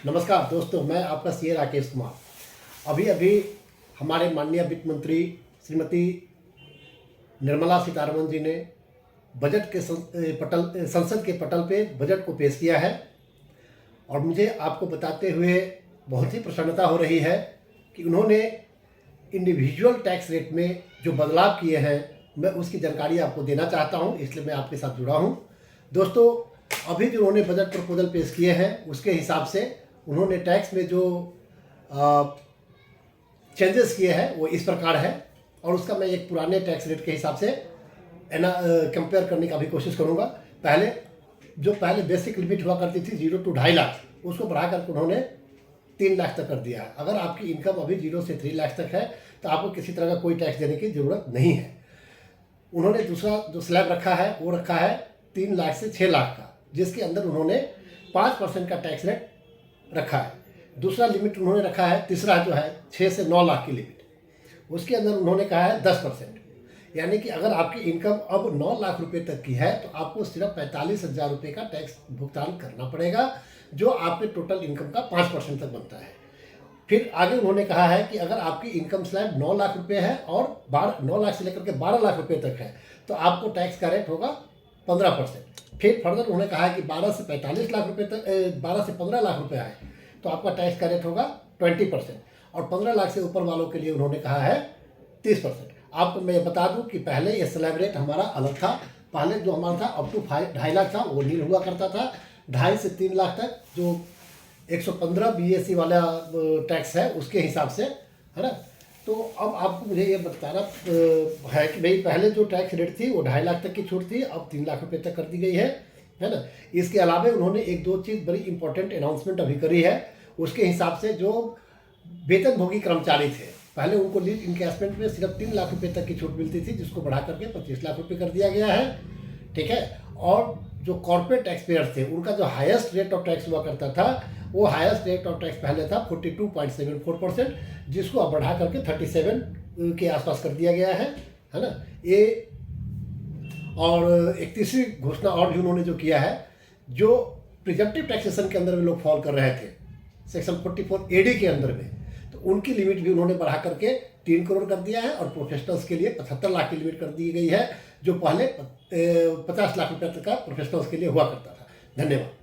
नमस्कार दोस्तों, मैं आपका सीए राकेश कुमार। अभी अभी हमारे माननीय वित्त मंत्री श्रीमती निर्मला सीतारमण जी ने बजट के संसद के पटल पे बजट को पेश किया है और मुझे आपको बताते हुए बहुत ही प्रसन्नता हो रही है कि उन्होंने इंडिविजुअल टैक्स रेट में जो बदलाव किए हैं, मैं उसकी जानकारी आपको देना चाहता हूं, इसलिए मैं आपके साथ जुड़ा हूं। दोस्तों, अभी जो उन्होंने बजट प्रपोजल पेश किए हैं उसके हिसाब से उन्होंने टैक्स में जो चेंजेस किए हैं वो इस प्रकार है और उसका मैं एक पुराने टैक्स रेट के हिसाब से कंपेयर करने का भी कोशिश करूंगा। पहले बेसिक लिमिट हुआ करती थी 0 to 2.5 लाख, उसको बढ़ा करके उन्होंने 3 लाख तक कर दिया है। अगर आपकी इनकम अभी 0 से 3 लाख तक है तो आपको किसी तरह का कोई टैक्स देने की ज़रूरत नहीं है। उन्होंने दूसरा जो स्लैब रखा है वो रखा है 3 लाख से 6 लाख का, जिसके अंदर उन्होंने 5% का टैक्स रेट रखा है। दूसरा लिमिट उन्होंने रखा है, तीसरा जो है 6 से 9 लाख की लिमिट, उसके अंदर उन्होंने कहा है 10%। यानी कि अगर आपकी इनकम अब 9 लाख रुपए तक की है तो आपको सिर्फ 45,000 रुपये का टैक्स भुगतान करना पड़ेगा, जो आपके टोटल इनकम का 5% तक बनता है। फिर आगे उन्होंने कहा है कि अगर आपकी इनकम स्लैब 9 लाख रुपये है और 9 लाख से लेकर के 12 लाख रुपये तक है तो आपको टैक्स का रेट होगा 15%। फिर फर्दर उन्होंने कहा है कि 12 से 45 लाख रुपये तक 12 से 15 लाख रुपये आए तो आपका टैक्स का रेट होगा 20% और 15 लाख से ऊपर वालों के लिए उन्होंने कहा है 30%। आपको मैं बता दूं कि पहले ये स्लैब रेट हमारा अलग था। पहले जो हमारा था अप टू 2.5 लाख था, वो नील हुआ करता था। 2.5 से 3 लाख तक जो 115 BAC वाला टैक्स है उसके हिसाब से, है ना। तो अब आपको मुझे ये बताना है कि भाई पहले जो टैक्स रेट थी वो 2.5 लाख तक की छूट थी, अब 3 लाख रुपये तक कर दी गई है ना। इसके अलावा उन्होंने एक दो चीज़ बड़ी इंपॉर्टेंट अनाउंसमेंट अभी करी है। उसके हिसाब से जो वेतनभोगी कर्मचारी थे, पहले उनको लीव इनकैशमेंट में सिर्फ 3 लाख रुपये तक की छूट मिलती थी, जिसको बढ़ा करके 25 लाख रुपये कर दिया गया है, ठीक है। और जो कॉर्पोरेट टैक्स पेयर थे उनका जो हाईएस्ट रेट ऑफ टैक्स हुआ करता था, वो हाईएस्ट रेट ऑफ टैक्स पहले था 42.74%, जिसको अब बढ़ा करके 37 के आसपास कर दिया गया है ना ये। और एक तीसरी घोषणा और भी उन्होंने जो किया है, जो प्रिजम्पटिव टैक्सेशन के अंदर में लोग फॉल कर रहे थे सेक्शन 44 AD के अंदर में, तो उनकी लिमिट भी उन्होंने बढ़ा करके 3 करोड़ कर दिया है और प्रोफेशनल्स के लिए 75 लाख की लिमिट कर दी गई है, जो पहले 50 लाख रुपये तक का प्रोफेशनल्स के लिए हुआ करता था। धन्यवाद।